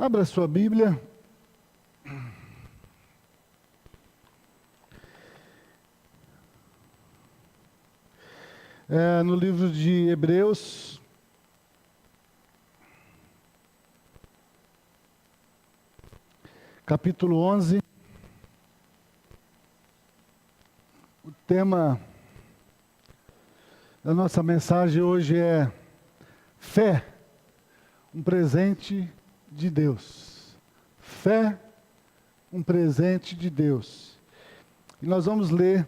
Abra sua Bíblia. No livro de Hebreus, capítulo 11. O tema da nossa mensagem hoje é fé, um presente de Deus. Fé, um presente de Deus. E nós vamos ler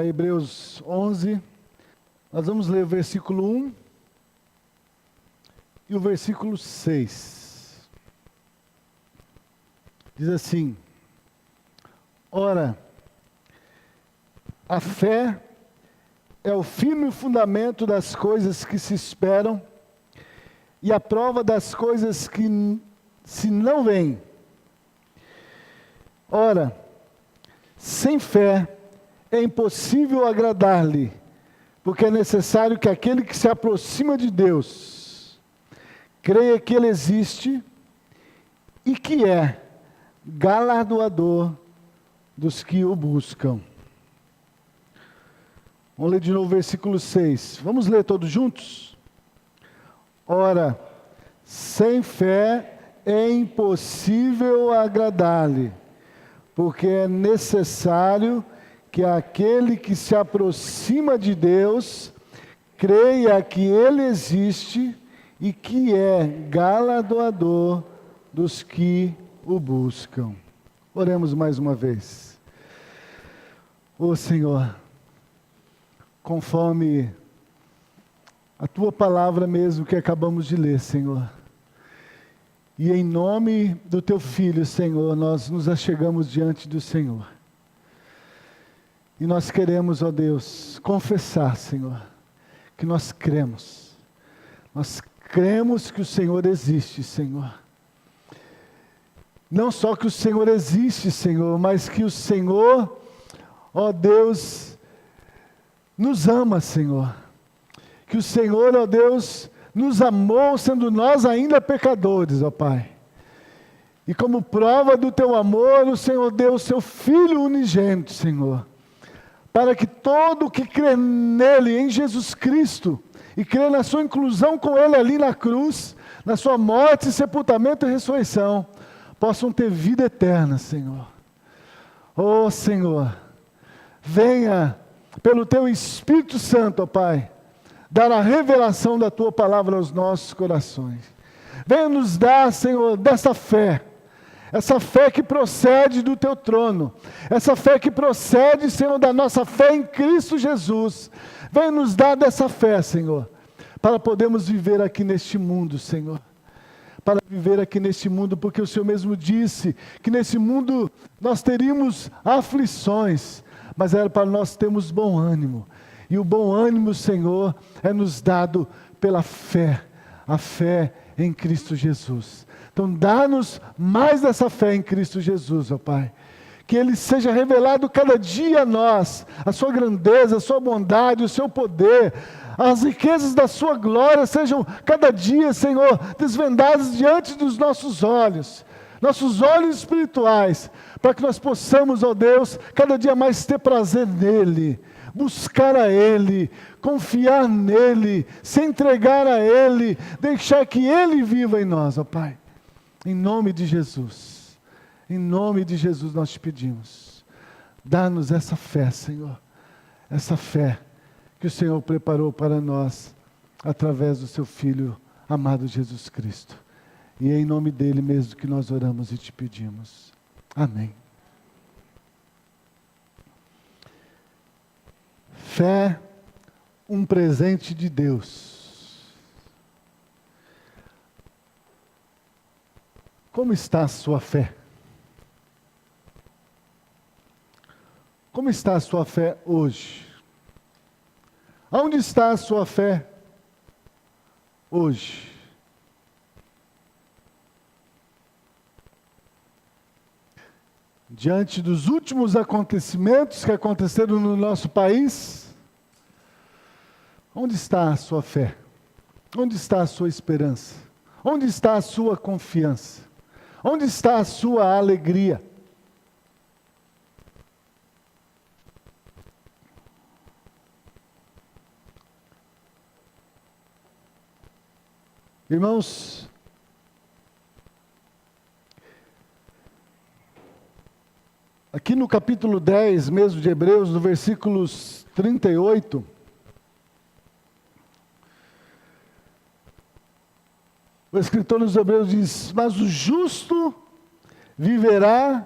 Hebreus 11, nós vamos ler o versículo 1 e o versículo 6. Diz assim: Ora, a fé é o firme fundamento das coisas que se esperam e a prova das coisas que se não veem. Ora, sem fé é impossível agradar-lhe, porque é necessário que aquele que se aproxima de Deus creia que Ele existe e que é galardoador dos que o buscam. Vamos ler de novo o versículo 6. Vamos ler todos juntos? Ora, sem fé é impossível agradar-lhe, porque é necessário que aquele que se aproxima de Deus creia que Ele existe e que é galardoador dos que o buscam. Oremos mais uma vez. Ó Senhor, conforme a Tua palavra mesmo que acabamos de ler, Senhor, e em nome do Teu Filho, Senhor, nós nos achegamos diante do Senhor. E nós queremos, ó Deus, confessar, Senhor, que nós cremos. Nós cremos que o Senhor existe, Senhor. Não só que o Senhor existe, Senhor, mas que o Senhor, ó Deus, nos ama, Senhor. Que o Senhor, ó Deus, nos amou, sendo nós ainda pecadores, ó Pai. E como prova do Teu amor, o Senhor deu o Seu Filho unigênito, Senhor, para que todo que crê nele, em Jesus Cristo, e crê na sua inclusão com Ele ali na cruz, na sua morte, sepultamento e ressurreição, possam ter vida eterna, Senhor. Ó Senhor, venha pelo Teu Espírito Santo, ó Pai, dar a revelação da Tua palavra aos nossos corações. Venha nos dar, Senhor, dessa fé, essa fé que procede do Teu trono, essa fé que procede, Senhor, da nossa fé em Cristo Jesus. Venha nos dar dessa fé, Senhor, para podermos viver aqui neste mundo, Senhor. Para viver aqui neste mundo, porque o Senhor mesmo disse que nesse mundo nós teríamos aflições, mas era para nós termos bom ânimo. E o bom ânimo, Senhor, é nos dado pela fé, a fé em Cristo Jesus. Então dá-nos mais dessa fé em Cristo Jesus, ó Pai. Que Ele seja revelado cada dia a nós, a Sua grandeza, a Sua bondade, o Seu poder, as riquezas da Sua glória sejam cada dia, Senhor, desvendadas diante dos nossos olhos espirituais, para que nós possamos, ó Deus, cada dia mais ter prazer nele, buscar a Ele, confiar nele, se entregar a Ele, deixar que Ele viva em nós, ó Pai. Em nome de Jesus nós te pedimos, dá-nos essa fé, Senhor, essa fé que o Senhor preparou para nós, através do Seu Filho amado Jesus Cristo. E é em nome dEle mesmo que nós oramos e te pedimos. Amém. Fé, um presente de Deus. Como está a sua fé? Como está a sua fé hoje? Aonde está a sua fé hoje? Diante dos últimos acontecimentos que aconteceram no nosso país, onde está a sua fé? Onde está a sua esperança? Onde está a sua confiança? Onde está a sua alegria? Irmãos, aqui no capítulo 10 mesmo de Hebreus, no versículos 38, o escritor dos Hebreus diz: mas o justo viverá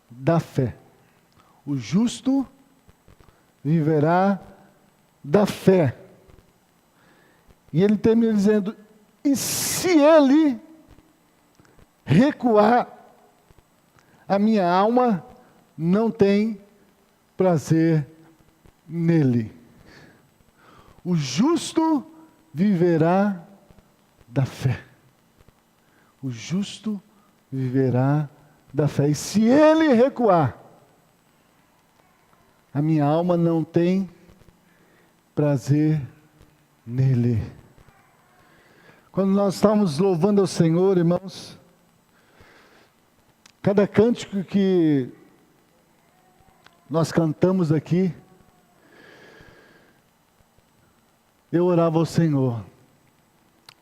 da fé. O justo viverá da fé. E ele termina dizendo: e se ele recuar, a minha alma não tem prazer nele. O justo viverá da fé. O justo viverá da fé. E se ele recuar, a minha alma não tem prazer nele. Quando nós estamos louvando ao Senhor, irmãos, cada cântico que nós cantamos aqui, eu orava ao Senhor: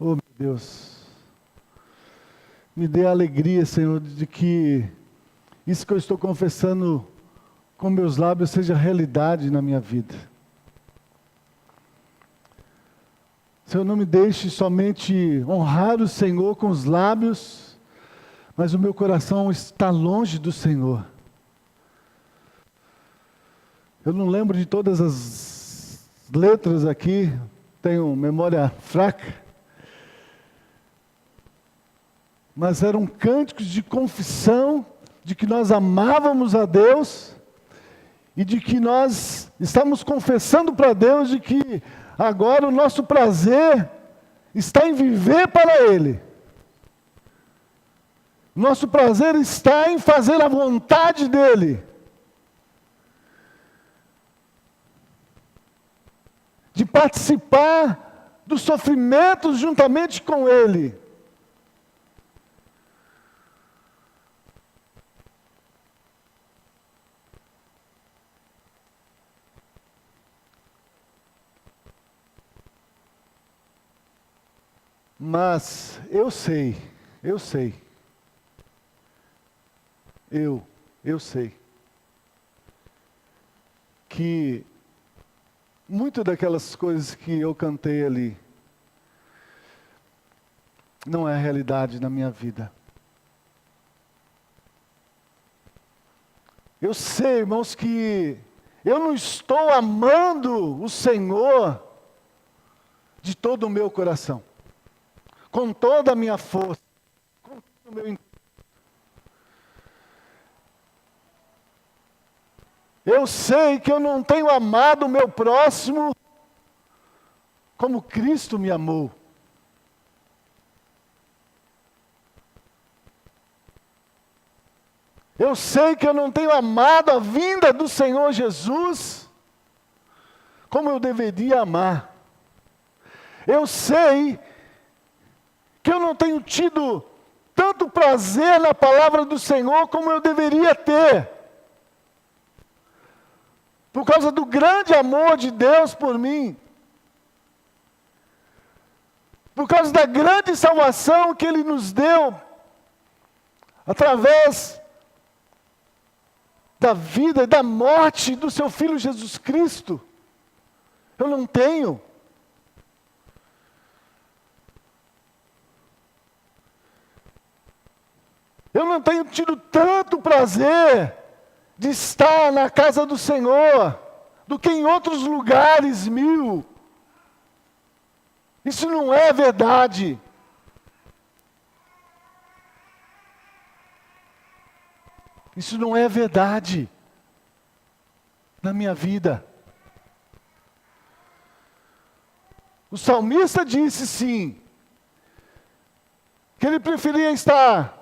oh meu Deus, me dê a alegria, Senhor, de que isso que eu estou confessando com meus lábios seja realidade na minha vida. Senhor, não me deixe somente honrar o Senhor com os lábios, mas o meu coração está longe do Senhor. Eu não lembro de todas as letras aqui, tenho memória fraca, mas eram cânticos de confissão, de que nós amávamos a Deus, e de que nós estamos confessando para Deus de que agora o nosso prazer está em viver para Ele. Nosso prazer está em fazer a vontade dEle. De participar dos sofrimentos juntamente com Ele. Mas eu sei que muito daquelas coisas que eu cantei ali não é realidade na minha vida. Eu sei, irmãos, que eu não estou amando o Senhor de todo o meu coração, com toda a minha força, com todo o meu entendimento. Eu sei que eu não tenho amado o meu próximo como Cristo me amou. Eu sei que eu não tenho amado a vinda do Senhor Jesus como eu deveria amar. Eu sei que eu não tenho tido tanto prazer na palavra do Senhor como eu deveria ter. Por causa do grande amor de Deus por mim. Por causa da grande salvação que Ele nos deu. Através da vida e da morte do Seu Filho Jesus Cristo. Eu não tenho. Eu não tenho tido tanto prazer de estar na casa do Senhor, do que em outros lugares 1000. Isso não é verdade. Isso não é verdade na minha vida. O salmista disse sim, que ele preferia estar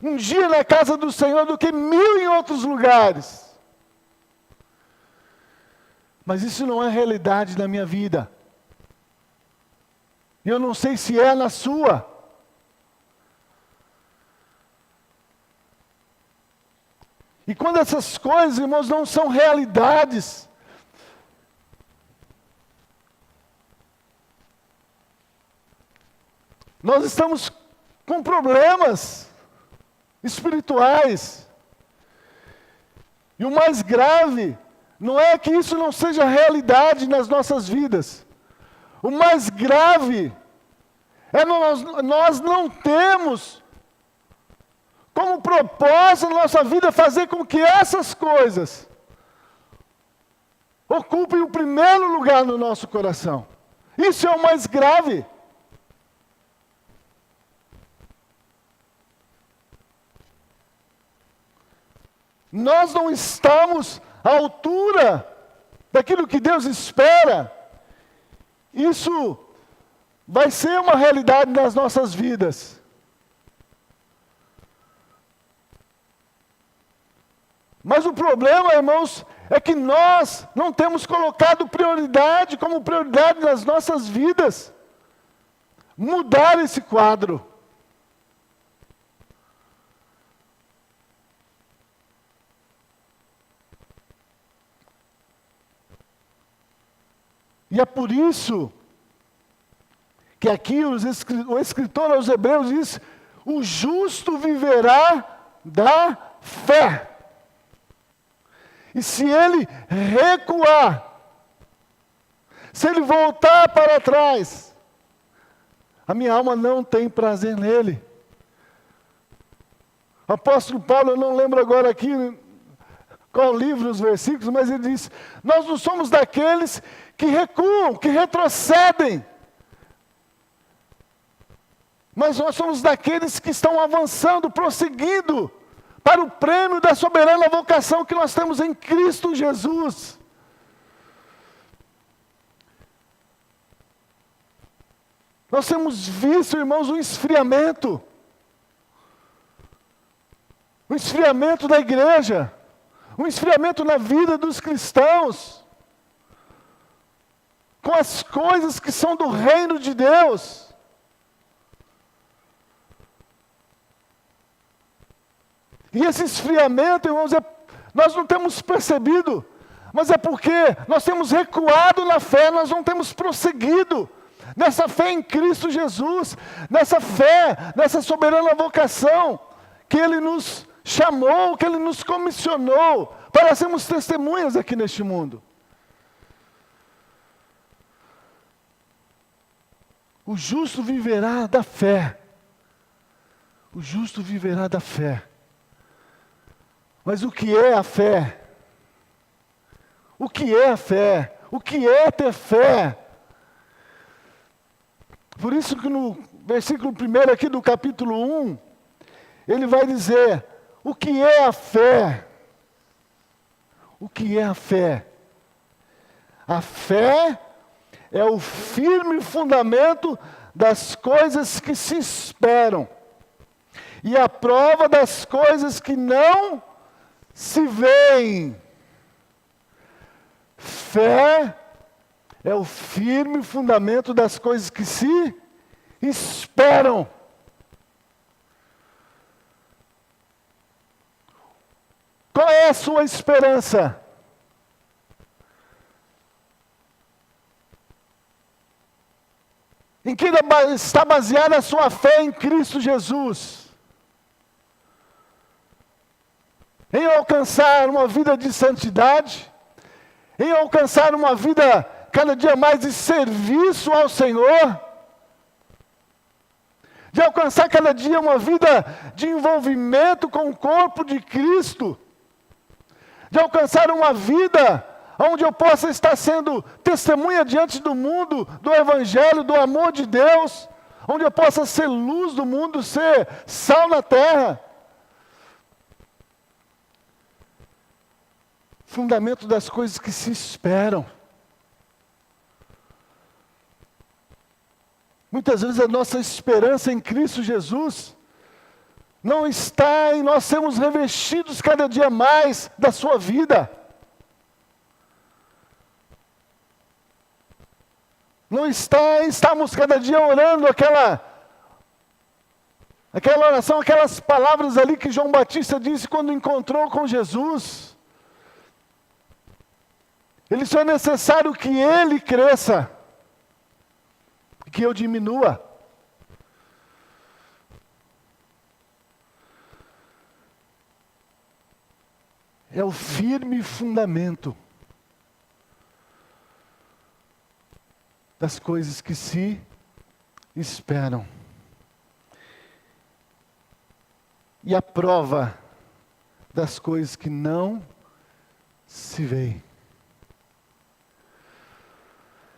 um dia na casa do Senhor do que 1000 em outros lugares. Mas isso não é realidade na minha vida. E eu não sei se é na sua. E quando essas coisas, irmãos, não são realidades, nós estamos com problemas espirituais. E o mais grave não é que isso não seja realidade nas nossas vidas. O mais grave é nós não temos como propósito na nossa vida fazer com que essas coisas ocupem o primeiro lugar no nosso coração. Isso é o mais grave. Nós não estamos à altura daquilo que Deus espera. Isso vai ser uma realidade nas nossas vidas. Mas o problema, irmãos, é que nós não temos colocado prioridade como prioridade nas nossas vidas. Mudar esse quadro. E é por isso que aqui o escritor aos Hebreus diz: o justo viverá da fé. E se ele recuar, se ele voltar para trás, a minha alma não tem prazer nele. O apóstolo Paulo, eu não lembro agora aqui qual livro, os versículos, mas ele diz: nós não somos daqueles que recuam, que retrocedem, mas nós somos daqueles que estão avançando, prosseguindo para o prêmio da soberana vocação que nós temos em Cristo Jesus. Nós temos visto, irmãos, um esfriamento da igreja, um esfriamento na vida dos cristãos, com as coisas que são do reino de Deus. E esse esfriamento, irmãos, nós não temos percebido, mas é porque nós temos recuado na fé, nós não temos prosseguido nessa fé em Cristo Jesus, nessa fé, nessa soberana vocação que Ele nos chamou, que Ele nos comissionou para sermos testemunhas aqui neste mundo. O justo viverá da fé. O justo viverá da fé. Mas o que é a fé? O que é a fé? O que é ter fé? Por isso que no versículo 1 aqui do capítulo 1, ele vai dizer: o que é a fé? O que é a fé? A fé é o firme fundamento das coisas que se esperam e a prova das coisas que não se veem. Fé é o firme fundamento das coisas que se esperam. Qual é a sua esperança? Em que está baseada a sua fé em Cristo Jesus? Em alcançar uma vida de santidade? Em alcançar uma vida cada dia mais de serviço ao Senhor? De alcançar cada dia uma vida de envolvimento com o corpo de Cristo? De alcançar uma vida onde eu possa estar sendo testemunha diante do mundo, do Evangelho, do amor de Deus, onde eu possa ser luz do mundo, ser sal na terra. Fundamento das coisas que se esperam. Muitas vezes a nossa esperança em Cristo Jesus não está em nós sermos revestidos cada dia mais da sua vida. não está em estarmos cada dia orando aquela oração, aquelas palavras ali que João Batista disse quando encontrou com Jesus. Ele só é necessário que Ele cresça e que eu diminua. É o firme fundamento das coisas que se esperam. E a prova das coisas que não se veem.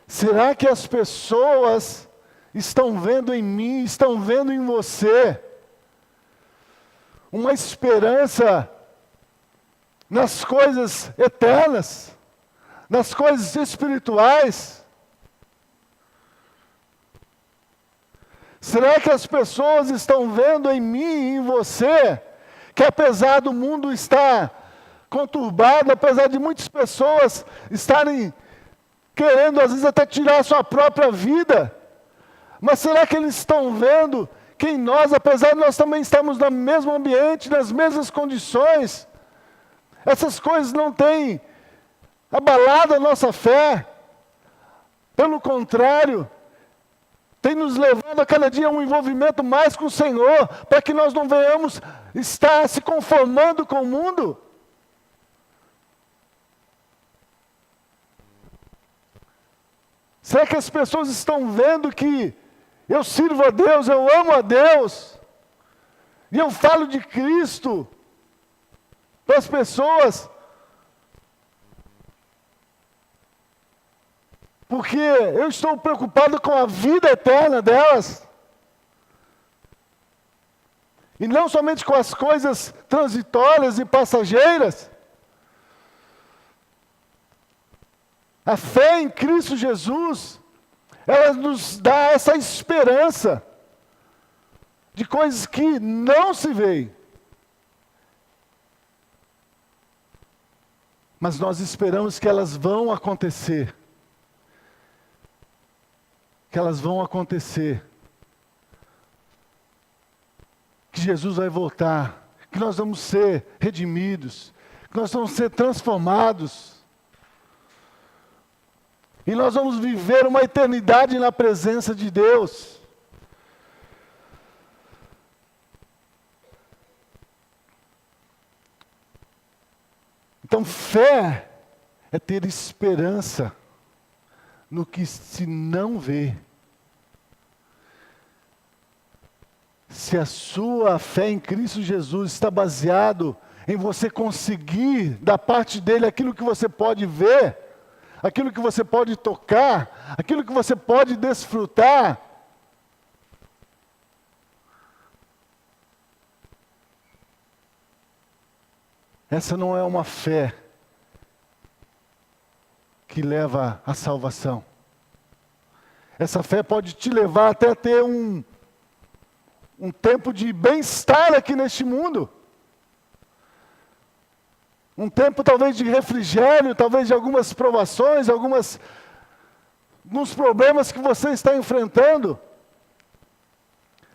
Será que as pessoas estão vendo em mim, estão vendo em você uma esperança nas coisas eternas, nas coisas espirituais? Será que as pessoas estão vendo em mim e em você que, apesar do mundo estar conturbado, apesar de muitas pessoas estarem querendo às vezes até tirar a sua própria vida, mas será que eles estão vendo que em nós, apesar de nós também estarmos no mesmo ambiente, nas mesmas condições, essas coisas não têm abalado a nossa fé? Pelo contrário, tem nos levado a cada dia a um envolvimento mais com o Senhor, para que nós não venhamos estar se conformando com o mundo. Será que as pessoas estão vendo que eu sirvo a Deus, eu amo a Deus, e eu falo de Cristo para as pessoas, porque eu estou preocupado com a vida eterna delas, e não somente com as coisas transitórias e passageiras? A fé em Cristo Jesus, ela nos dá essa esperança de coisas que não se veem. Mas nós esperamos que elas vão acontecer. Que elas vão acontecer. Que Jesus vai voltar. Que nós vamos ser redimidos. Que nós vamos ser transformados. E nós vamos viver uma eternidade na presença de Deus. Então, fé é ter esperança no que se não vê. Se a sua fé em Cristo Jesus está baseado em você conseguir da parte dele aquilo que você pode ver, aquilo que você pode tocar, aquilo que você pode desfrutar, essa não é uma fé que leva à salvação. Essa fé pode te levar até a ter um tempo de bem-estar aqui neste mundo. Um tempo talvez de refrigério, talvez de algumas provações, alguns problemas que você está enfrentando.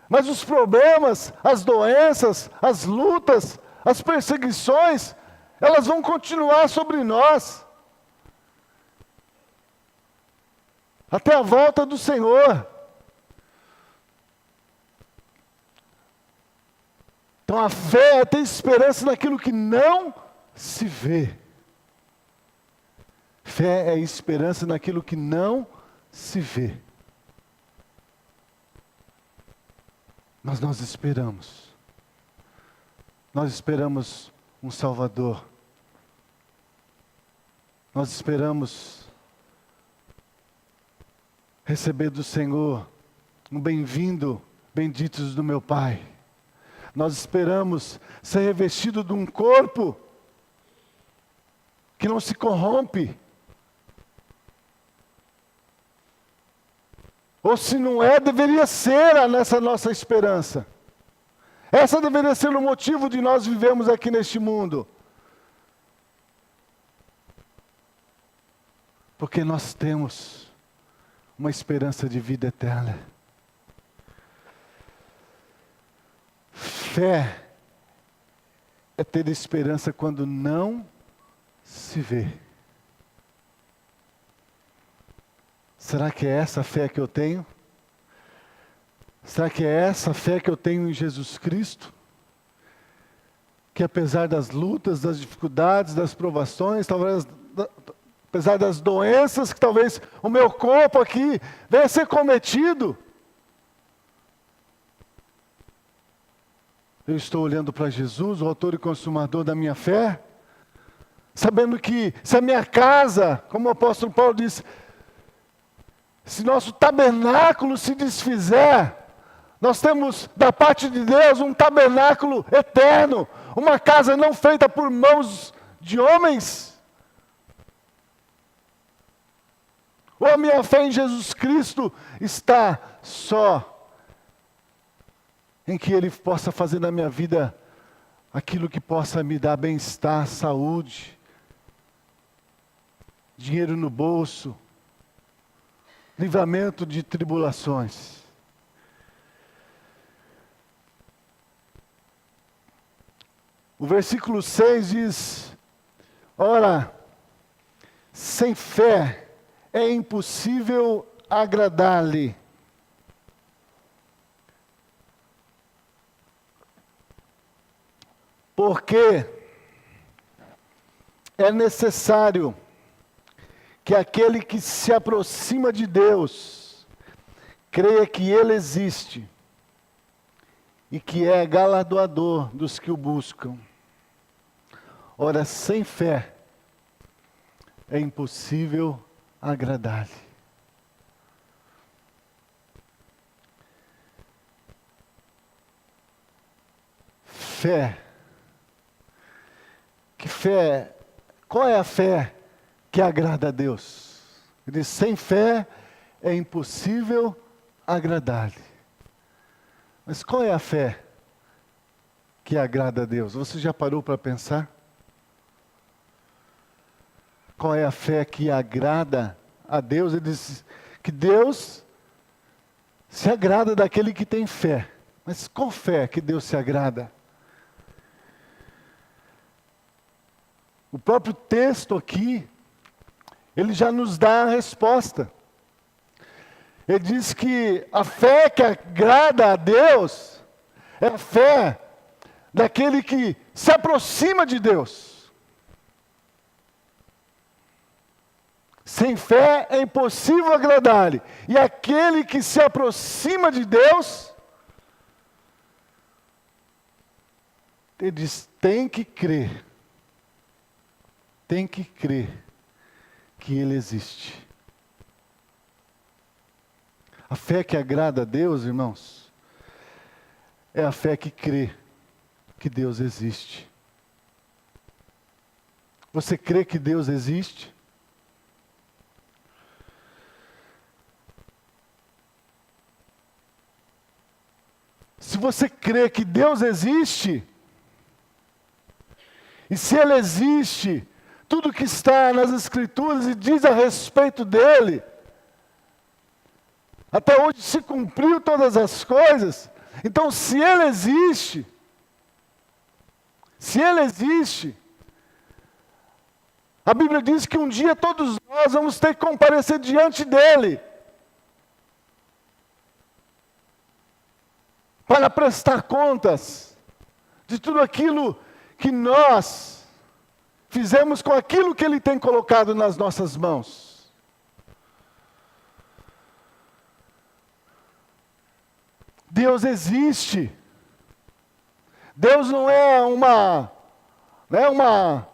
Mas os problemas, as doenças, as lutas, as perseguições, elas vão continuar sobre nós. Até a volta do Senhor. Então a fé é ter esperança naquilo que não se vê. Fé é esperança naquilo que não se vê. Mas nós esperamos. Nós esperamos um Salvador. Nós esperamos receber do Senhor um bem-vindo, benditos do meu Pai. Nós esperamos ser revestido de um corpo que não se corrompe. Ou se não é, deveria ser essa nossa esperança. Essa deveria ser o motivo de nós vivermos aqui neste mundo. Porque nós temos uma esperança de vida eterna. Fé é ter esperança quando não se vê. Será que é essa fé que eu tenho? Será que é essa fé que eu tenho em Jesus Cristo? Que apesar das lutas, das dificuldades, das provações, talvez, apesar das doenças que talvez o meu corpo aqui venha a ser cometido, eu estou olhando para Jesus, o autor e consumador da minha fé, sabendo que se a minha casa, como o apóstolo Paulo diz, se nosso tabernáculo se desfizer, nós temos da parte de Deus um tabernáculo eterno, uma casa não feita por mãos de homens. Ou a minha fé em Jesus Cristo está só em que Ele possa fazer na minha vida aquilo que possa me dar bem-estar, saúde, dinheiro no bolso, livramento de tribulações. O versículo 6 diz: ora, sem fé é impossível agradar-lhe. Porque é necessário que aquele que se aproxima de Deus creia que Ele existe e que é galardoador dos que o buscam. Ora, sem fé é impossível agradar-lhe. Fé. Que fé? Qual é a fé que agrada a Deus? Ele diz: sem fé é impossível agradar-lhe. Mas qual é a fé que agrada a Deus? Você já parou para pensar? Qual é a fé que agrada a Deus? Ele diz que Deus se agrada daquele que tem fé. Mas qual fé que Deus se agrada? O próprio texto aqui, ele já nos dá a resposta. Ele diz que a fé que agrada a Deus é a fé daquele que se aproxima de Deus. Sem fé é impossível agradar-lhe. E aquele que se aproxima de Deus, ele diz, tem que crer que Ele existe. A fé que agrada a Deus, irmãos, é a fé que crê que Deus existe. Você crê que Deus existe? Se você crê que Deus existe, e se Ele existe, tudo que está nas Escrituras e diz a respeito dEle, até onde se cumpriu todas as coisas, então se Ele existe, a Bíblia diz que um dia todos nós vamos ter que comparecer diante dEle, para prestar contas de tudo aquilo que nós fizemos com aquilo que Ele tem colocado nas nossas mãos. Deus existe. Deus não é é uma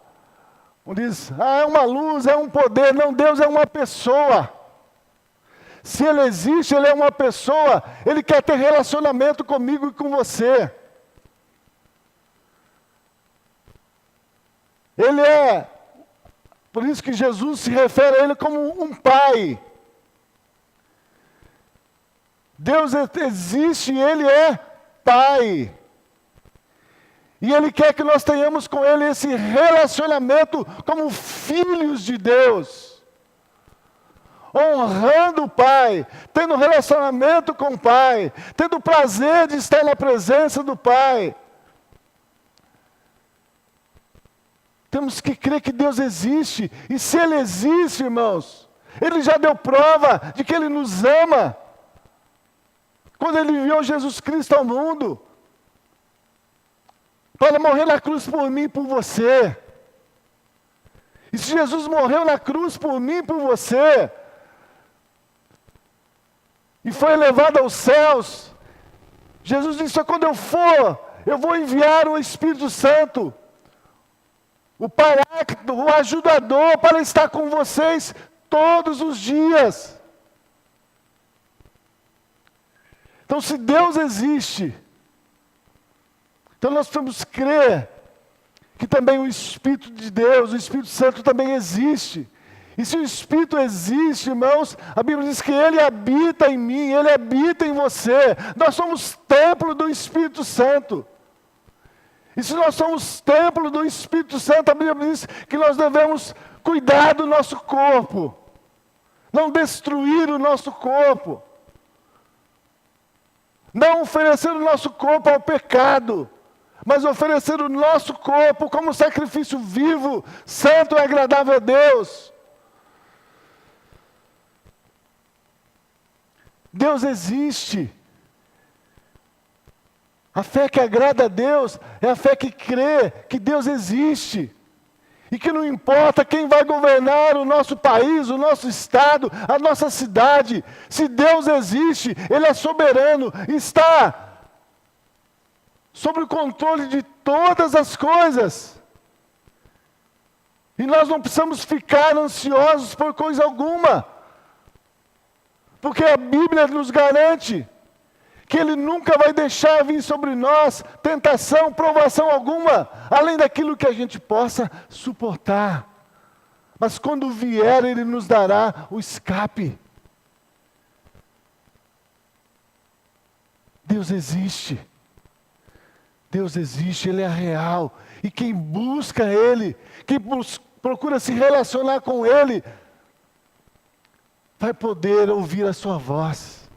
luz, é um poder. Não, Deus é uma pessoa. Se Ele existe, Ele é uma pessoa. Ele quer ter relacionamento comigo e com você. Ele é, por isso que Jesus se refere a Ele como um pai. Deus existe e Ele é pai. E Ele quer que nós tenhamos com Ele esse relacionamento como filhos de Deus. honrando o Pai, tendo relacionamento com o Pai, tendo o prazer de estar na presença do Pai. Temos que crer que Deus existe, e se Ele existe, irmãos, Ele já deu prova de que Ele nos ama, quando Ele enviou Jesus Cristo ao mundo, para morrer na cruz por mim e por você. E se Jesus morreu na cruz por mim e por você, e foi elevado aos céus, Jesus disse: quando eu for, eu vou enviar o Espírito Santo, o Paráclito, o ajudador, para estar com vocês todos os dias. Então, se Deus existe, então nós precisamos crer que também o Espírito de Deus, o Espírito Santo também existe. E se o Espírito existe, irmãos, a Bíblia diz que Ele habita em mim, Ele habita em você. Nós somos templo do Espírito Santo. E se nós somos templo do Espírito Santo, a Bíblia diz que nós devemos cuidar do nosso corpo, não destruir o nosso corpo, não oferecer o nosso corpo ao pecado, mas oferecer o nosso corpo como sacrifício vivo, santo e agradável a Deus. Deus existe. A fé que agrada a Deus é a fé que crê que Deus existe. E que não importa quem vai governar o nosso país, o nosso estado, a nossa cidade. Se Deus existe, Ele é soberano, está sob o controle de todas as coisas. E nós não precisamos ficar ansiosos por coisa alguma. Porque a Bíblia nos garante que Ele nunca vai deixar vir sobre nós tentação, provação alguma, além daquilo que a gente possa suportar. Mas quando vier, Ele nos dará o escape. Deus existe. Deus existe, Ele é real. E quem busca Ele, quem procura se relacionar com Ele, vai poder ouvir a sua voz.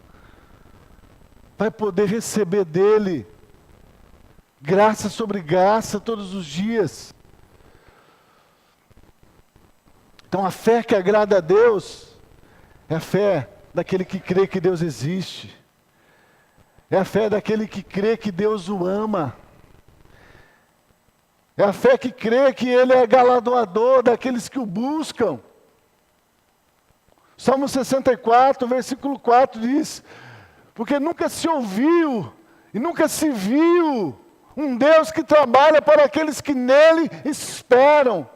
Vai poder receber dEle graça sobre graça todos os dias. Então a fé que agrada a Deus é a fé daquele que crê que Deus existe. É a fé daquele que crê que Deus o ama. É a fé que crê que Ele é galardoador daqueles que o buscam. Salmo 64, versículo 4 diz: porque nunca se ouviu e nunca se viu um Deus que trabalha para aqueles que nele esperam.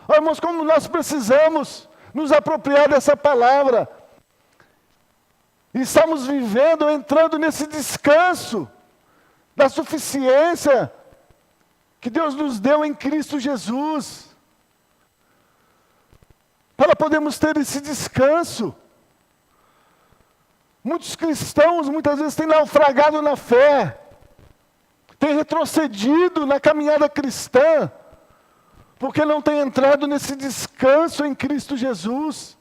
Oh, irmãos, como nós precisamos nos apropriar dessa palavra. E estamos vivendo, entrando nesse descanso da suficiência que Deus nos deu em Cristo Jesus. Para podermos ter esse descanso. Muitos cristãos, muitas vezes, têm naufragado na fé, têm retrocedido na caminhada cristã, porque não têm entrado nesse descanso em Cristo Jesus.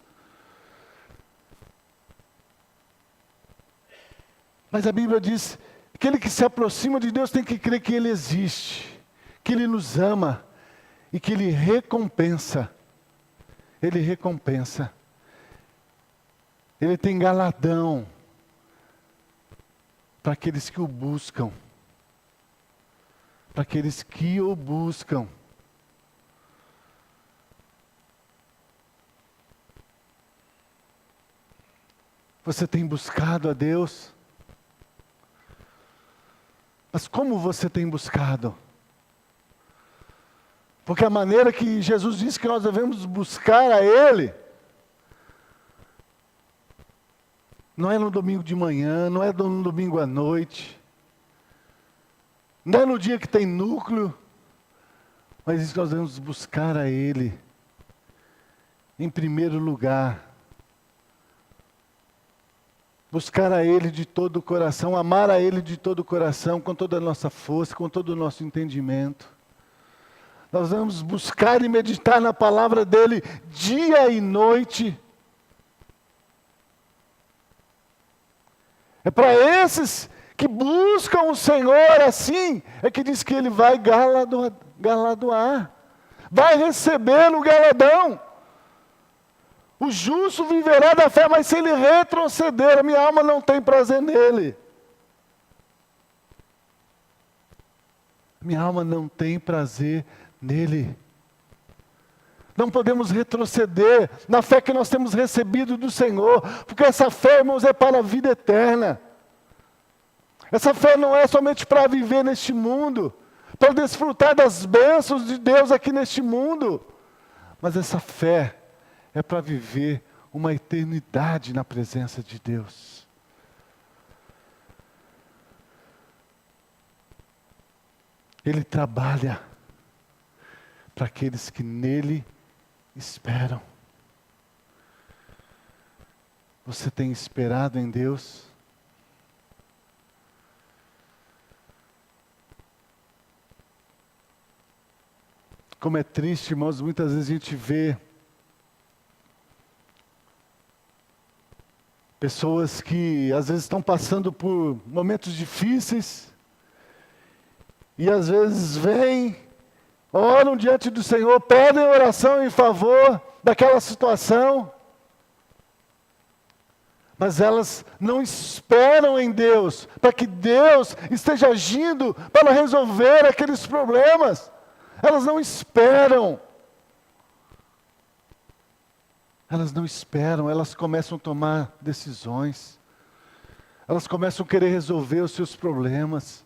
Mas a Bíblia diz que aquele que se aproxima de Deus tem que crer que Ele existe, que Ele nos ama e que Ele recompensa. Ele recompensa. Ele tem galardão para aqueles que o buscam. Para aqueles que o buscam. Você tem buscado a Deus? Mas como você tem buscado? Porque a maneira que Jesus disse que nós devemos buscar a Ele, não é no domingo de manhã, não é no domingo à noite, não é no dia que tem núcleo, mas isso nós devemos buscar a Ele, em primeiro lugar. Buscar a Ele de todo o coração, amar a Ele de todo o coração, com toda a nossa força, com todo o nosso entendimento. Nós vamos buscar e meditar na palavra dEle dia e noite. É para esses que buscam o Senhor assim, é que diz que Ele vai galardoar, vai receber o galardão. O justo viverá da fé, mas se ele retroceder, a minha alma não tem prazer nele. Minha alma não tem prazer nele. Não podemos retroceder na fé que nós temos recebido do Senhor, porque essa fé, irmãos, é para a vida eterna. Essa fé não é somente para viver neste mundo, para desfrutar das bênçãos de Deus aqui neste mundo, mas essa fé é para viver uma eternidade na presença de Deus. Ele trabalha para aqueles que nele esperam. Você tem esperado em Deus? Como é triste, irmãos, muitas vezes a gente vê pessoas que às vezes estão passando por momentos difíceis e às vezes vêm, oram diante do Senhor, pedem oração em favor daquela situação, mas elas não esperam em Deus, para que Deus esteja agindo para resolver aqueles problemas. Elas não esperam. Elas não esperam, elas começam a tomar decisões. Elas começam a querer resolver os seus problemas,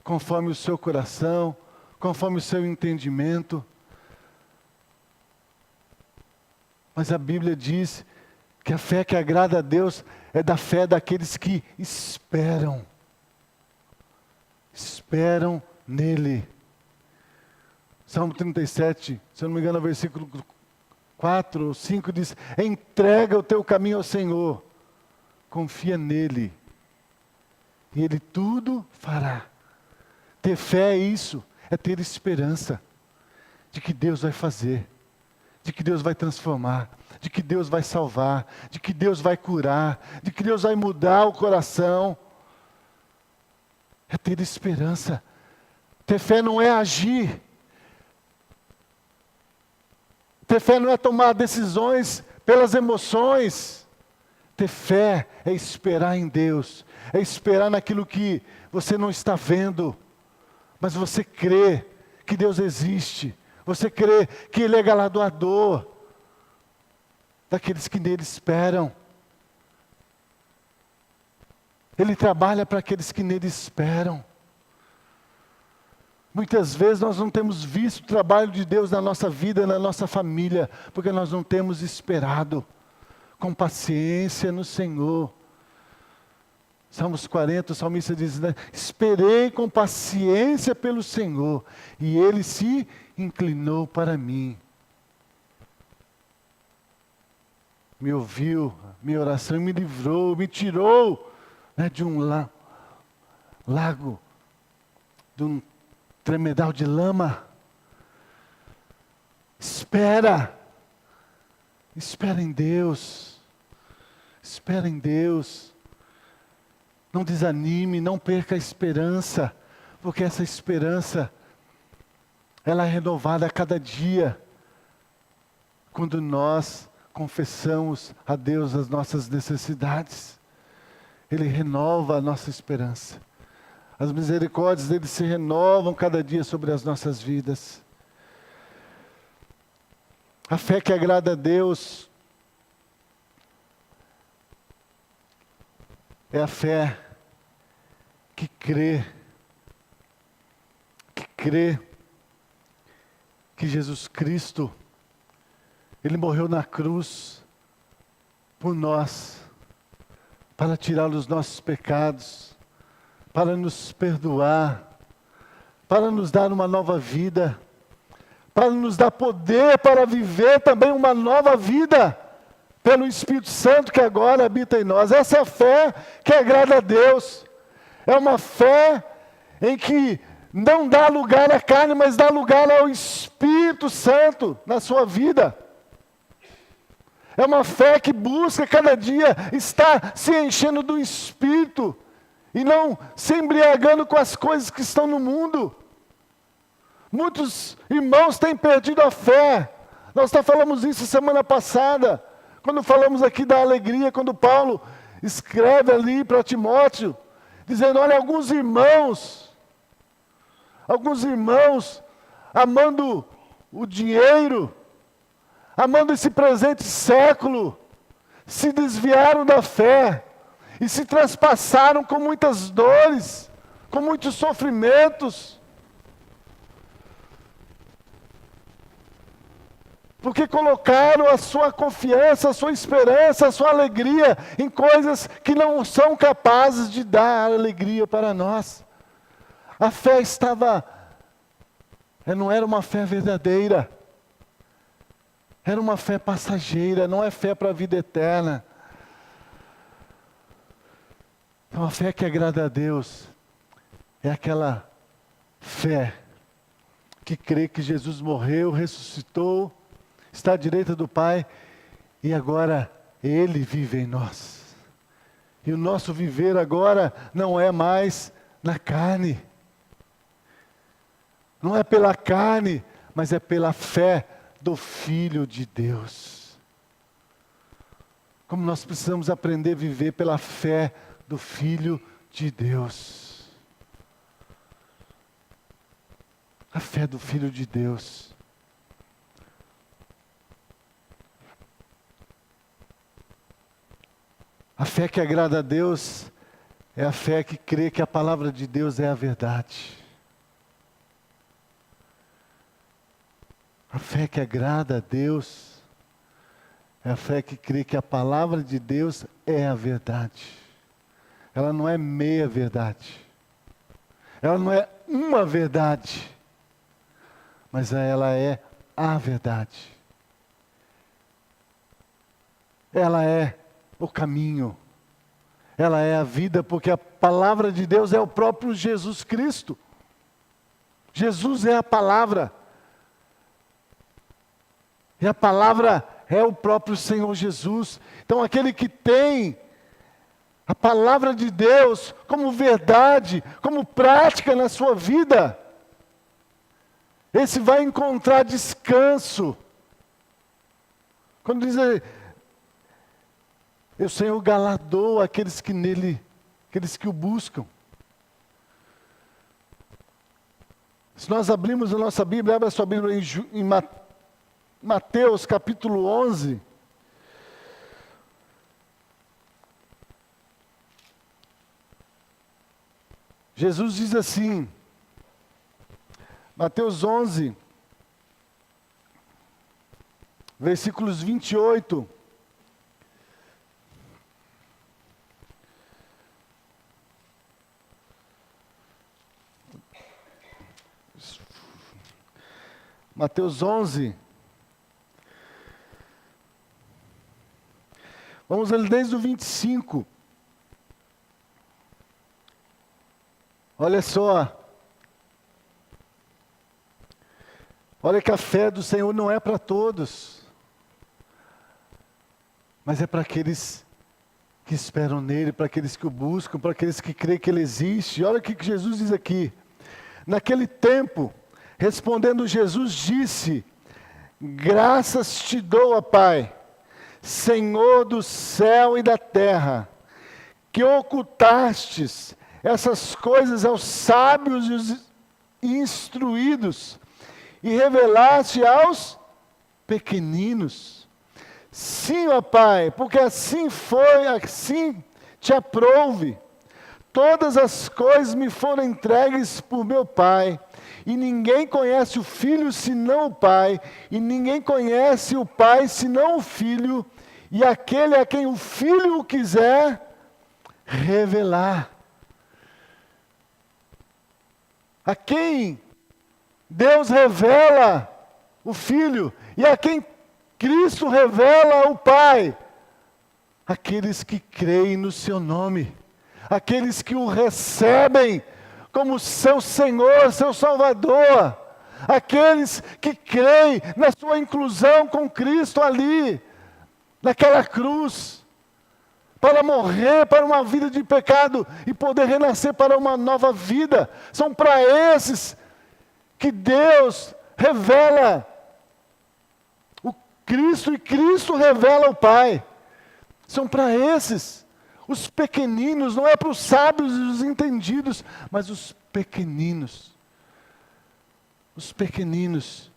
conforme o seu coração, conforme o seu entendimento. Mas a Bíblia diz que a fé que agrada a Deus é da fé daqueles que esperam. Esperam nele. Salmo 37, se eu não me engano, versículo 4 ou 5 diz: entrega o teu caminho ao Senhor, confia nele, e Ele tudo fará. Ter fé é isso, é ter esperança de que Deus vai fazer, de que Deus vai transformar, de que Deus vai salvar, de que Deus vai curar, de que Deus vai mudar o coração. É ter esperança. Ter fé não é agir. Ter fé não é tomar decisões pelas emoções. Ter fé é esperar em Deus, é esperar naquilo que você não está vendo, mas você crê que Deus existe, você crê que Ele é galardoador daqueles que nele esperam. Ele trabalha para aqueles que nele esperam. Muitas vezes nós não temos visto o trabalho de Deus na nossa vida, na nossa família, porque nós não temos esperado com paciência no Senhor. Salmos 40, o salmista diz, né? Esperei com paciência pelo Senhor, e Ele se inclinou para mim. Me ouviu, minha oração me livrou, me tirou, né, de um lago, de um tremedal de lama. Espera em Deus, espera em Deus, não desanime, não perca a esperança, porque essa esperança, ela é renovada a cada dia, quando nós confessamos a Deus as nossas necessidades. Ele renova a nossa esperança. As misericórdias dele se renovam cada dia sobre as nossas vidas. A fé que agrada a Deus é a fé que crê que Jesus Cristo, Ele morreu na cruz por nós, para tirar os nossos pecados, para nos perdoar, para nos dar uma nova vida, para nos dar poder para viver também uma nova vida, pelo Espírito Santo que agora habita em nós. Essa é a fé que agrada a Deus. É uma fé em que não dá lugar à carne, mas dá lugar ao Espírito Santo na sua vida. É uma fé que busca cada dia estar se enchendo do Espírito e não se embriagando com as coisas que estão no mundo. Muitos irmãos têm perdido a fé. Nós até falamos isso semana passada, quando falamos aqui da alegria, quando Paulo escreve ali para Timóteo, dizendo, olha, alguns irmãos amando o dinheiro, amando esse presente século, se desviaram da fé e se transpassaram com muitas dores, com muitos sofrimentos, porque colocaram a sua confiança, a sua esperança, a sua alegria em coisas que não são capazes de dar alegria para nós. A fé não era uma fé verdadeira, era uma fé passageira, não é fé para a vida eterna. É uma fé que agrada a Deus, é aquela fé que crê que Jesus morreu, ressuscitou, está à direita do Pai, e agora Ele vive em nós. E o nosso viver agora não é mais na carne. Não é pela carne, mas é pela fé do Filho de Deus. Como nós precisamos aprender a viver pela fé do Filho de Deus. A fé do Filho de Deus. A fé que agrada a Deus é a fé que crê que a palavra de Deus é a verdade. A fé que agrada a Deus é a fé que crê que a palavra de Deus é a verdade. Ela não é meia verdade. Ela não é uma verdade. Mas ela é a verdade. Ela é o caminho. Ela é a vida, porque a palavra de Deus é o próprio Jesus Cristo. Jesus é a palavra. E a palavra é o próprio Senhor Jesus. Então aquele que tem a palavra de Deus como verdade, como prática na sua vida, esse vai encontrar descanso. Quando diz, o Senhor galardoa aqueles que o buscam. Se nós abrimos a nossa Bíblia, abra a sua Bíblia em Mateus capítulo 11. Jesus diz assim, Mateus 11, versículos 28. Mateus 11. Vamos ler desde o 25. Olha só. Olha que a fé do Senhor não é para todos, mas é para aqueles que esperam nele, para aqueles que o buscam, para aqueles que creem que ele existe. Olha o que Jesus diz aqui. Naquele tempo, respondendo Jesus disse, graças te dou, ó Pai, Senhor do céu e da terra, que ocultastes essas coisas aos sábios e os instruídos, e revelaste aos pequeninos. Sim, ó Pai, porque assim foi, assim te aprouve. Todas as coisas me foram entregues por meu Pai, e ninguém conhece o Filho senão o Pai, e ninguém conhece o Pai senão o Filho, e aquele a quem o Filho o quiser revelar. A quem Deus revela o Filho, e a quem Cristo revela o Pai, aqueles que creem no seu nome, aqueles que o recebem como seu Senhor, seu Salvador, aqueles que creem na sua inclusão com Cristo ali, naquela cruz, para morrer para uma vida de pecado e poder renascer para uma nova vida. São para esses que Deus revela o Cristo e Cristo revela o Pai. São para esses, os pequeninos, não é para os sábios e os entendidos, mas os pequeninos. Os pequeninos.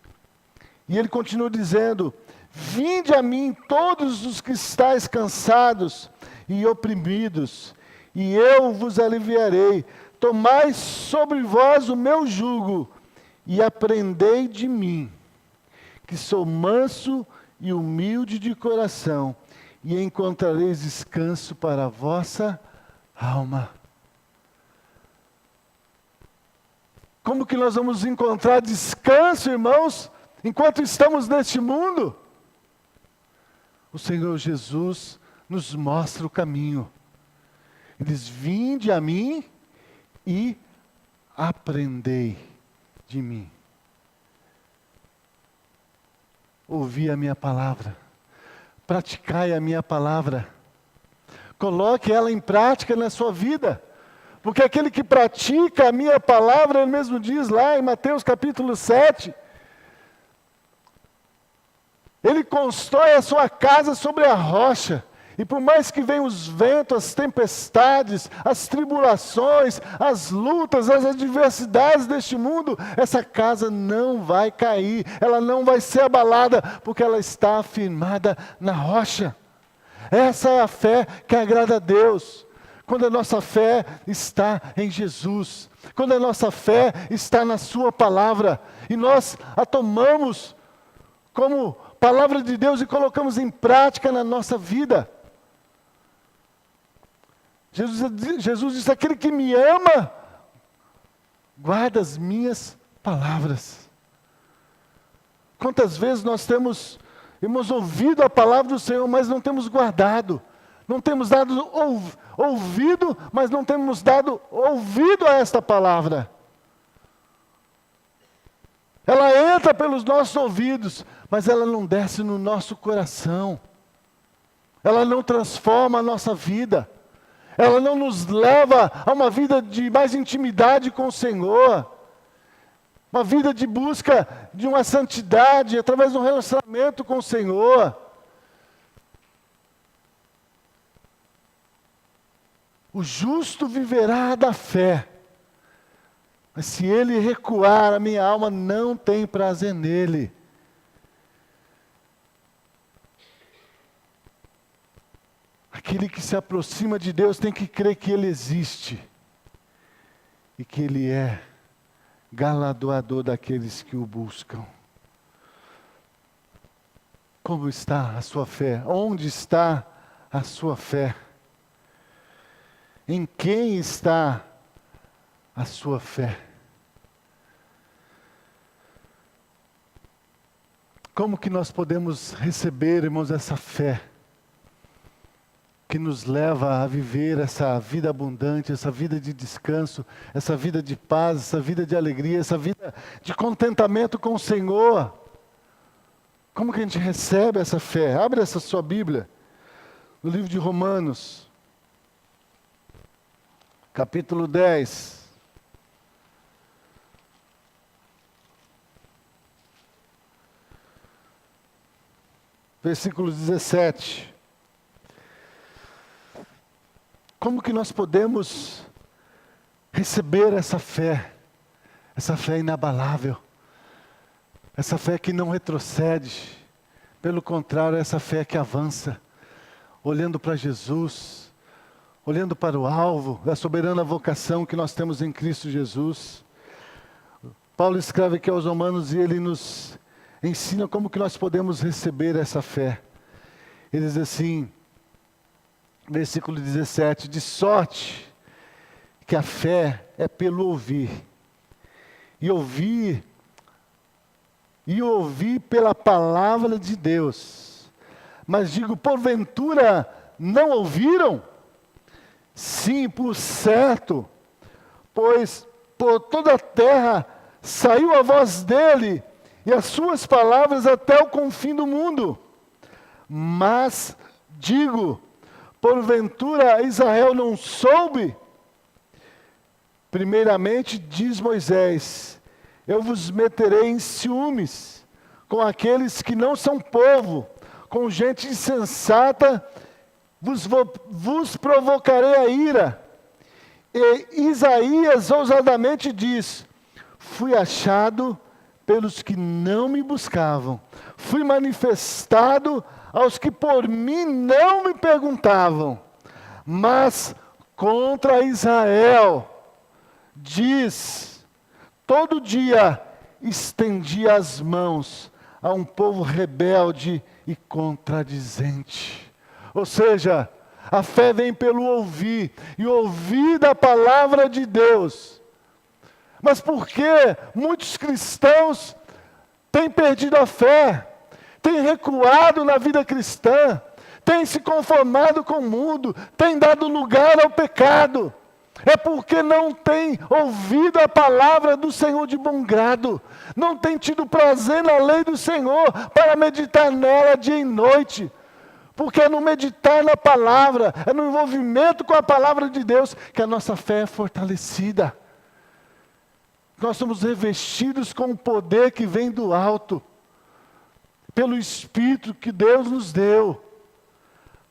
E ele continua dizendo: vinde a mim todos os que estáis cansados e oprimidos, e eu vos aliviarei. Tomai sobre vós o meu jugo e aprendei de mim, que sou manso e humilde de coração, e encontrareis descanso para a vossa alma. Como que nós vamos encontrar descanso, irmãos, enquanto estamos neste mundo? O Senhor Jesus nos mostra o caminho. Ele diz: vinde a mim e aprendei de mim. Ouvi a minha palavra, praticai a minha palavra, coloque ela em prática na sua vida, porque aquele que pratica a minha palavra, ele mesmo diz lá em Mateus capítulo 7, ele constrói a sua casa sobre a rocha, e por mais que venham os ventos, as tempestades, as tribulações, as lutas, as adversidades deste mundo, essa casa não vai cair, ela não vai ser abalada, porque ela está firmada na rocha. Essa é a fé que agrada a Deus, quando a nossa fé está em Jesus, quando a nossa fé está na sua palavra, e nós a tomamos como palavra de Deus e colocamos em prática na nossa vida. Jesus disse: aquele que me ama, guarda as minhas palavras. Quantas vezes nós temos ouvido a palavra do Senhor, mas não temos guardado, não temos dado ouvido, mas não temos dado ouvido a esta palavra. Ela entra pelos nossos ouvidos, mas ela não desce no nosso coração. Ela não transforma a nossa vida. Ela não nos leva a uma vida de mais intimidade com o Senhor. Uma vida de busca de uma santidade, através de um relacionamento com o Senhor. O justo viverá da fé. Mas se ele recuar, a minha alma não tem prazer nele. Aquele que se aproxima de Deus tem que crer que Ele existe. E que Ele é galardoador daqueles que o buscam. Como está a sua fé? Onde está a sua fé? Em quem está a sua fé? Como que nós podemos receber, irmãos, essa fé que nos leva a viver essa vida abundante, essa vida de descanso, essa vida de paz, essa vida de alegria, essa vida de contentamento com o Senhor? Como que a gente recebe essa fé? Abre essa sua Bíblia, no livro de Romanos, capítulo 10. Versículo 17. Como que nós podemos receber essa fé inabalável, essa fé que não retrocede, pelo contrário, essa fé que avança, olhando para Jesus, olhando para o alvo da soberana vocação que nós temos em Cristo Jesus. Paulo escreve aqui aos Romanos e ele nos ensina como que nós podemos receber essa fé. Ele diz assim, versículo 17, de sorte que a fé é pelo ouvir, e ouvir pela palavra de Deus. Mas digo, porventura não ouviram? Sim, por certo, pois por toda a terra saiu a voz dele, e as suas palavras até o confim do mundo. Mas digo, porventura Israel não soube? Primeiramente diz Moisés, eu vos meterei em ciúmes com aqueles que não são povo, com gente insensata vos provocarei a ira. E Isaías ousadamente diz, fui achado pelos que não me buscavam, fui manifestado aos que por mim não me perguntavam, mas contra Israel, diz, todo dia estendi as mãos a um povo rebelde e contradizente. Ou seja, a fé vem pelo ouvir, e ouvir da palavra de Deus. Mas por que muitos cristãos têm perdido a fé, têm recuado na vida cristã, têm se conformado com o mundo, têm dado lugar ao pecado? É porque não têm ouvido a palavra do Senhor de bom grado, não têm tido prazer na lei do Senhor para meditar nela dia e noite. Porque é no meditar na palavra, é no envolvimento com a palavra de Deus que a nossa fé é fortalecida. Nós somos revestidos com o poder que vem do alto, pelo Espírito que Deus nos deu,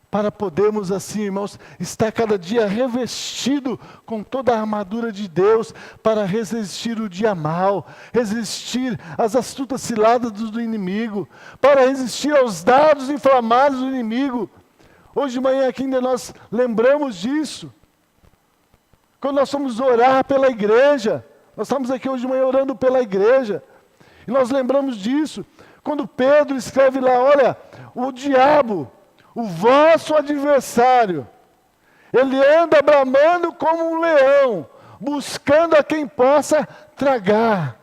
para podermos assim, irmãos, estar cada dia revestido com toda a armadura de Deus, para resistir o dia mal, resistir às astutas ciladas do inimigo, para resistir aos dardos inflamados do inimigo. Hoje de manhã aqui ainda nós lembramos disso, quando nós fomos orar pela igreja, nós estamos aqui hoje de manhã orando pela igreja, e nós lembramos disso, quando Pedro escreve lá, olha, o diabo, o vosso adversário, ele anda bramando como um leão, buscando a quem possa tragar.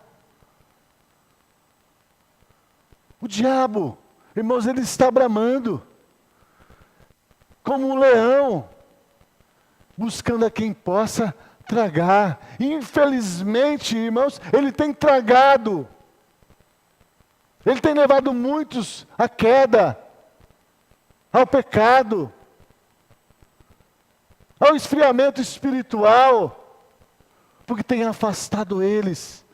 O diabo, irmãos, ele está bramando, como um leão, buscando a quem possa tragar. Infelizmente, irmãos, ele tem tragado, ele tem levado muitos à queda, ao pecado, ao esfriamento espiritual, porque tem afastado eles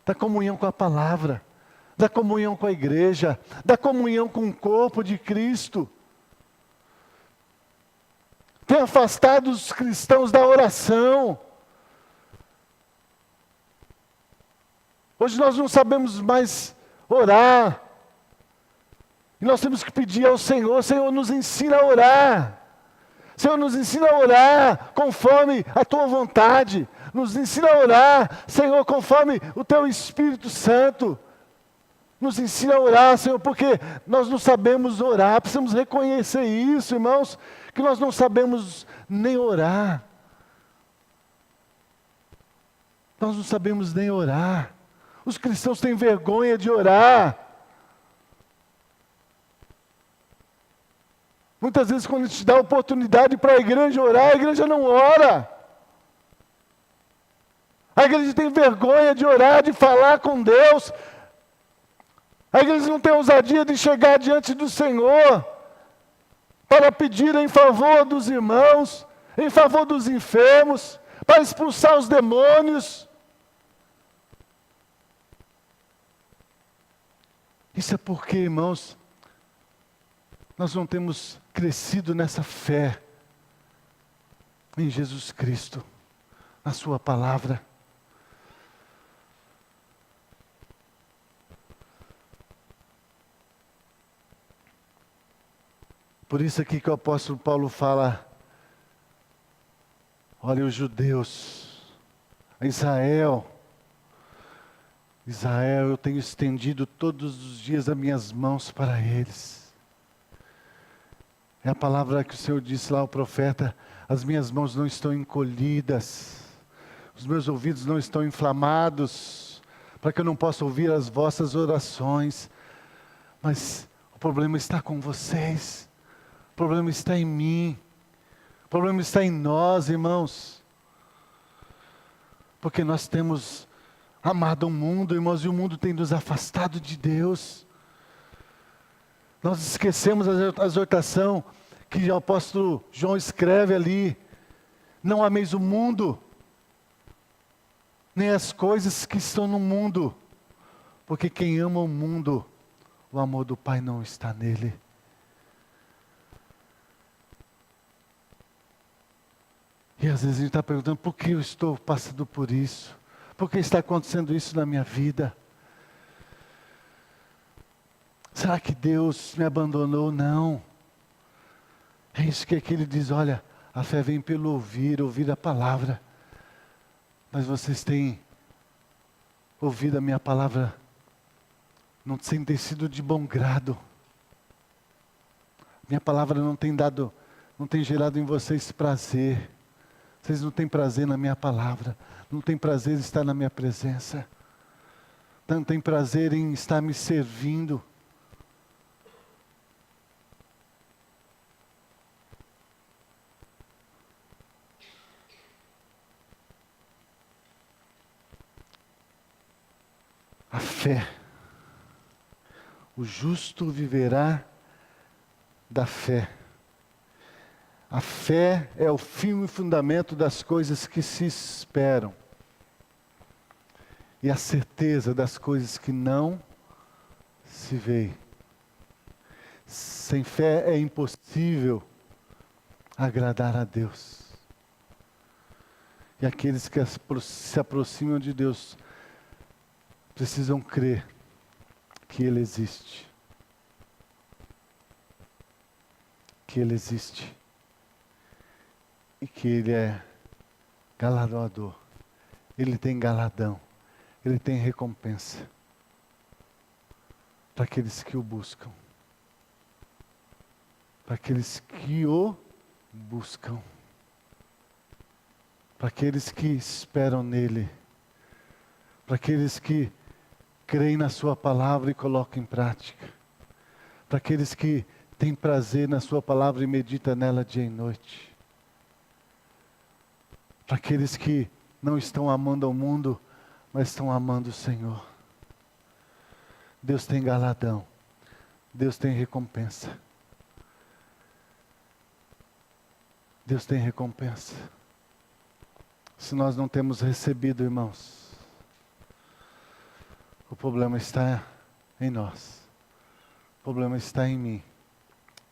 da comunhão com a palavra, da comunhão com a igreja, da comunhão com o corpo de Cristo. Tem afastado os cristãos da oração. Hoje nós não sabemos mais orar. E nós temos que pedir ao Senhor, Senhor, nos ensina a orar. Senhor, nos ensina a orar conforme a Tua vontade. Nos ensina a orar, Senhor, conforme o Teu Espírito Santo. Nos ensina a orar, Senhor, porque nós não sabemos orar. Precisamos reconhecer isso, irmãos, que nós não sabemos nem orar. Nós não sabemos nem orar. Os cristãos têm vergonha de orar. Muitas vezes quando a gente dá oportunidade para a igreja orar, a igreja não ora. A igreja tem vergonha de orar, de falar com Deus. A igreja não tem ousadia de chegar diante do Senhor para pedir em favor dos irmãos, em favor dos enfermos, para expulsar os demônios. Isso é porque, irmãos, nós não temos crescido nessa fé em Jesus Cristo, na Sua palavra. Por isso aqui que o apóstolo Paulo fala, olha os judeus, Israel, eu tenho estendido todos os dias as minhas mãos para eles. É a palavra que o Senhor disse lá ao profeta, as minhas mãos não estão encolhidas, os meus ouvidos não estão inflamados, para que eu não possa ouvir as vossas orações. Mas o problema está com vocês, o problema está em mim, o problema está em nós, irmãos. Porque nós temos amado o mundo, irmãos, e o mundo tem nos afastado de Deus. Nós esquecemos a exortação que o apóstolo João escreve ali. Não ameis o mundo, nem as coisas que estão no mundo, porque quem ama o mundo, o amor do Pai não está nele. E às vezes a gente está perguntando, por que eu estou passando por isso? Por que está acontecendo isso na minha vida? Será que Deus me abandonou? Não. É isso que aqui ele diz, olha, a fé vem pelo ouvir a palavra. Mas vocês têm ouvido a minha palavra, não tem sido de bom grado. Minha palavra não tem gerado em vocês prazer. Vocês não têm prazer na minha palavra, não têm prazer em estar na minha presença, não têm prazer em estar me servindo. A fé, o justo viverá da fé. A fé é o firme fundamento das coisas que se esperam e a certeza das coisas que não se veem. Sem fé é impossível agradar a Deus. E aqueles que se aproximam de Deus precisam crer que Ele existe. Que Ele existe. E que Ele é galardoador. Ele tem galadão. Ele tem recompensa. Para aqueles que o buscam. Para aqueles que o buscam. Para aqueles que esperam nele. Para aqueles que creem na sua palavra e colocam em prática. Para aqueles que têm prazer na sua palavra e meditam nela dia e noite. Para aqueles que não estão amando ao mundo, mas estão amando o Senhor. Deus tem galadão. Deus tem recompensa. Deus tem recompensa. Se nós não temos recebido, irmãos, o problema está em nós. O problema está em mim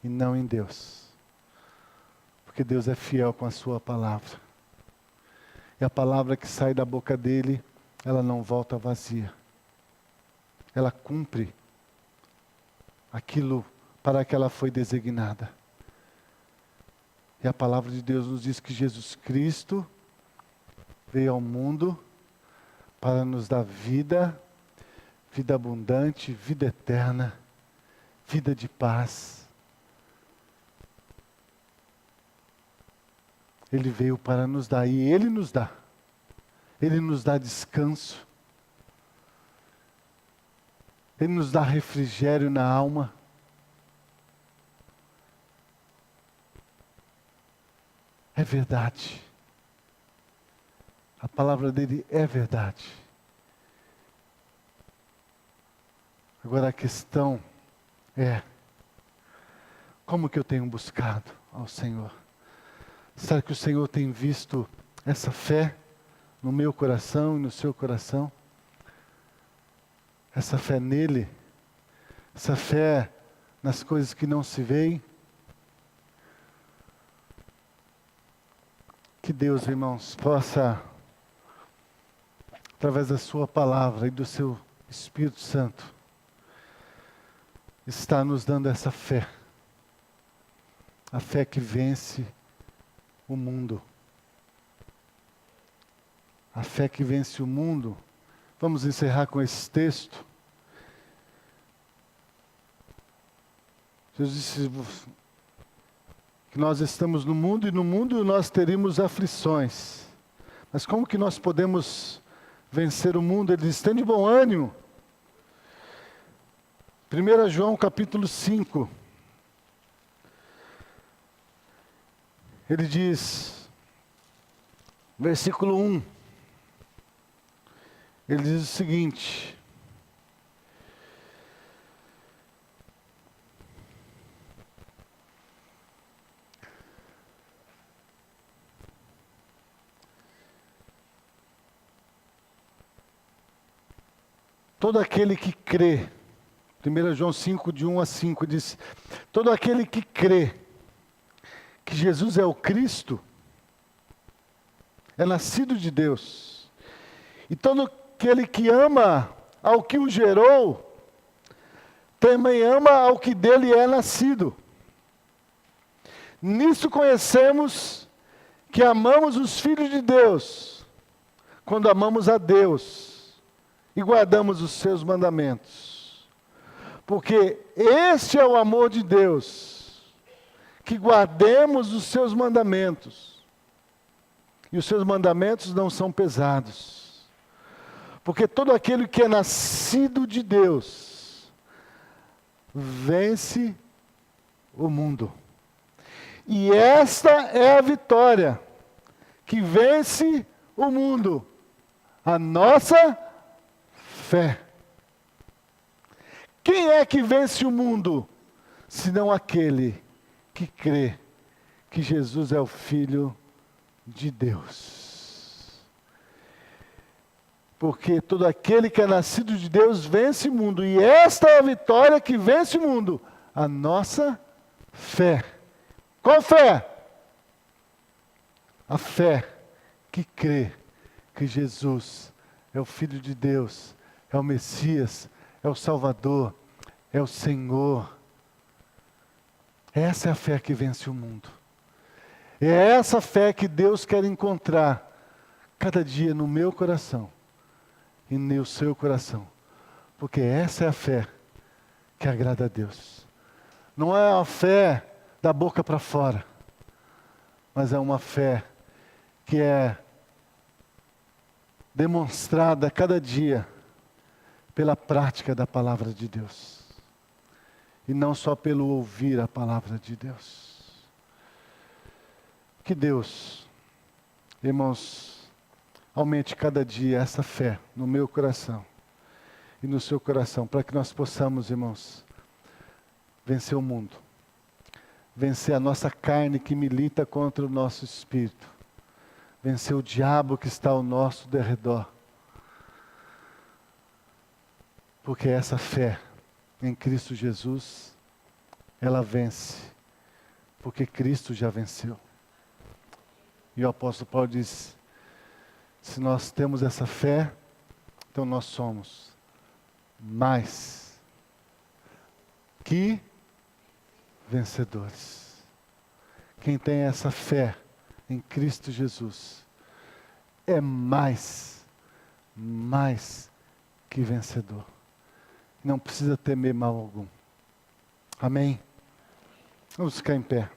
e não em Deus. Porque Deus é fiel com a sua palavra. E a palavra que sai da boca dele, ela não volta vazia. Ela cumpre aquilo para que ela foi designada. E a palavra de Deus nos diz que Jesus Cristo veio ao mundo para nos dar vida, vida abundante, vida eterna, vida de paz. Ele veio para nos dar, e Ele nos dá. Ele nos dá descanso. Ele nos dá refrigério na alma. É verdade. A palavra dele é verdade. Agora a questão é, como que eu tenho buscado ao Senhor? Será que o Senhor tem visto essa fé no meu coração e no seu coração? Essa fé nele? Essa fé nas coisas que não se veem? Que Deus, irmãos, possa, através da sua palavra e do seu Espírito Santo, estar nos dando essa fé. A fé que vence o mundo. A fé que vence o mundo. Vamos encerrar com esse texto. Jesus disse que nós estamos no mundo e no mundo nós teríamos aflições. Mas como que nós podemos vencer o mundo? Ele diz, tem de bom ânimo. 1 João capítulo 5. Ele diz, versículo 1. Ele diz o seguinte: todo aquele que crê, 1 João 5, de 1 a 5, diz, todo aquele que crê que Jesus é o Cristo, é nascido de Deus. E todo aquele que ama ao que o gerou, também ama ao que dele é nascido. Nisso conhecemos que amamos os filhos de Deus, quando amamos a Deus e guardamos os seus mandamentos. Porque este é o amor de Deus, que guardemos os seus mandamentos. E os seus mandamentos não são pesados. Porque todo aquele que é nascido de Deus vence o mundo. E esta é a vitória que vence o mundo, a nossa fé. Quem é que vence o mundo, senão aquele que crê que Jesus é o Filho de Deus? Porque todo aquele que é nascido de Deus vence o mundo, e esta é a vitória que vence o mundo, a nossa fé. Qual fé? A fé que crê que Jesus é o Filho de Deus, é o Messias, é o Salvador, é o Senhor. Essa é a fé que vence o mundo. É essa fé que Deus quer encontrar cada dia no meu coração e no seu coração. Porque essa é a fé que agrada a Deus. Não é a fé da boca para fora, mas é uma fé que é demonstrada cada dia pela prática da palavra de Deus. E não só pelo ouvir a palavra de Deus. Que Deus, irmãos, aumente cada dia essa fé no meu coração e no seu coração, para que nós possamos, irmãos, vencer o mundo. Vencer a nossa carne que milita contra o nosso espírito. Vencer o diabo que está ao nosso derredor. Porque essa fé em Cristo Jesus, ela vence. Porque Cristo já venceu. E o apóstolo Paulo diz, se nós temos essa fé, então nós somos mais que vencedores. Quem tem essa fé em Cristo Jesus é mais que vencedor. Não precisa temer mal algum. Amém? Vamos ficar em pé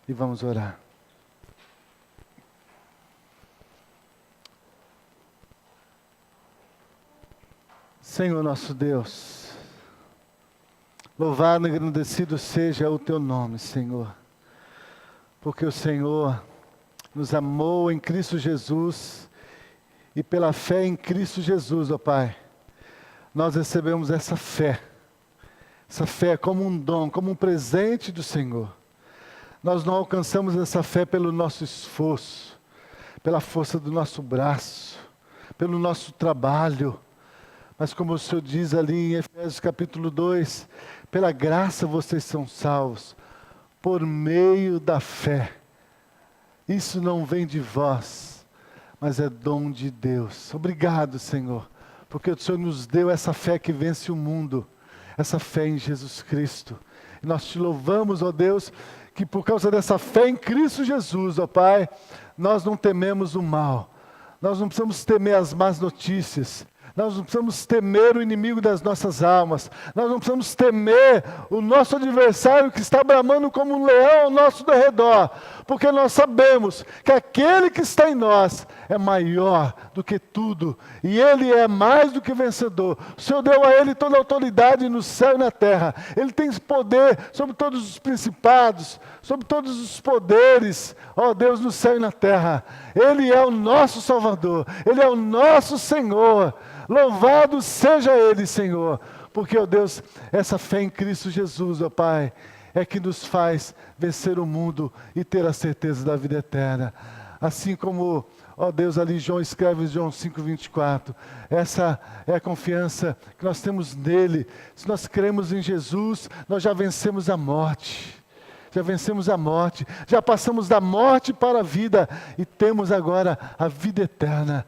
e vamos orar. Senhor nosso Deus, louvado e engrandecido seja o Teu nome, Senhor. Porque o Senhor nos amou em Cristo Jesus e pela fé em Cristo Jesus, ó Pai, nós recebemos essa fé como um dom, como um presente do Senhor. Nós não alcançamos essa fé pelo nosso esforço, pela força do nosso braço, pelo nosso trabalho, mas como o Senhor diz ali em Efésios capítulo 2, pela graça vocês são salvos, por meio da fé. Isso não vem de vós, mas é dom de Deus. Obrigado, Senhor, porque o Senhor nos deu essa fé que vence o mundo, essa fé em Jesus Cristo. E nós te louvamos, ó Deus, que por causa dessa fé em Cristo Jesus, ó Pai, nós não tememos o mal, nós não precisamos temer as más notícias, nós não precisamos temer o inimigo das nossas almas. Nós não precisamos temer o nosso adversário que está bramando como um leão ao nosso derredor. Porque nós sabemos que aquele que está em nós é maior do que tudo. E Ele é mais do que vencedor. O Senhor deu a Ele toda a autoridade no céu e na terra. Ele tem poder sobre todos os principados, sobre todos os poderes, ó Deus, no céu e na terra. Ele é o nosso Salvador. Ele é o nosso Senhor. Louvado seja Ele, Senhor, porque, ó Deus, essa fé em Cristo Jesus, ó Pai, é que nos faz vencer o mundo e ter a certeza da vida eterna. Assim como, ó Deus, ali João escreve em João 5,24. Essa é a confiança que nós temos nele. Se nós cremos em Jesus, nós já vencemos a morte. Já vencemos a morte, já passamos da morte para a vida e temos agora a vida eterna.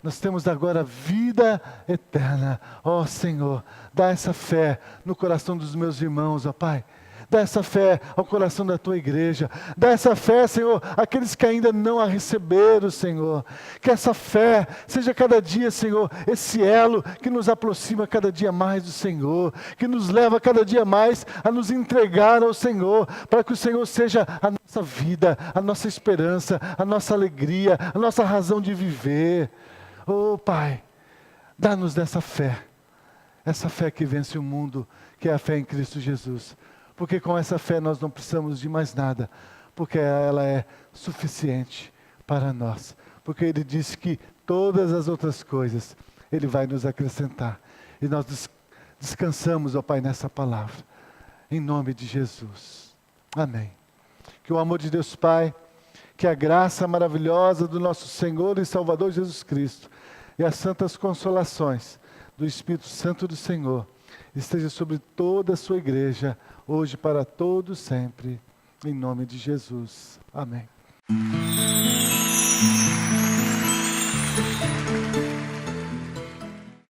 Nós temos agora a vida eterna. Ó Senhor, dá essa fé no coração dos meus irmãos, ó Pai. Dá essa fé ao coração da tua igreja. Dá essa fé, Senhor, àqueles que ainda não a receberam, Senhor. Que essa fé seja cada dia, Senhor, esse elo que nos aproxima cada dia mais do Senhor. Que nos leva cada dia mais a nos entregar ao Senhor. Para que o Senhor seja a nossa vida, a nossa esperança, a nossa alegria, a nossa razão de viver. Oh, Pai, dá-nos dessa fé. Essa fé que vence o mundo, que é a fé em Cristo Jesus. Porque com essa fé nós não precisamos de mais nada, porque ela é suficiente para nós. Porque Ele disse que todas as outras coisas Ele vai nos acrescentar. E nós descansamos, ó Pai, nessa palavra. Em nome de Jesus. Amém. Que o amor de Deus Pai, que a graça maravilhosa do nosso Senhor e Salvador Jesus Cristo e as santas consolações do Espírito Santo do Senhor esteja sobre toda a sua igreja, hoje para todos sempre, em nome de Jesus. Amém.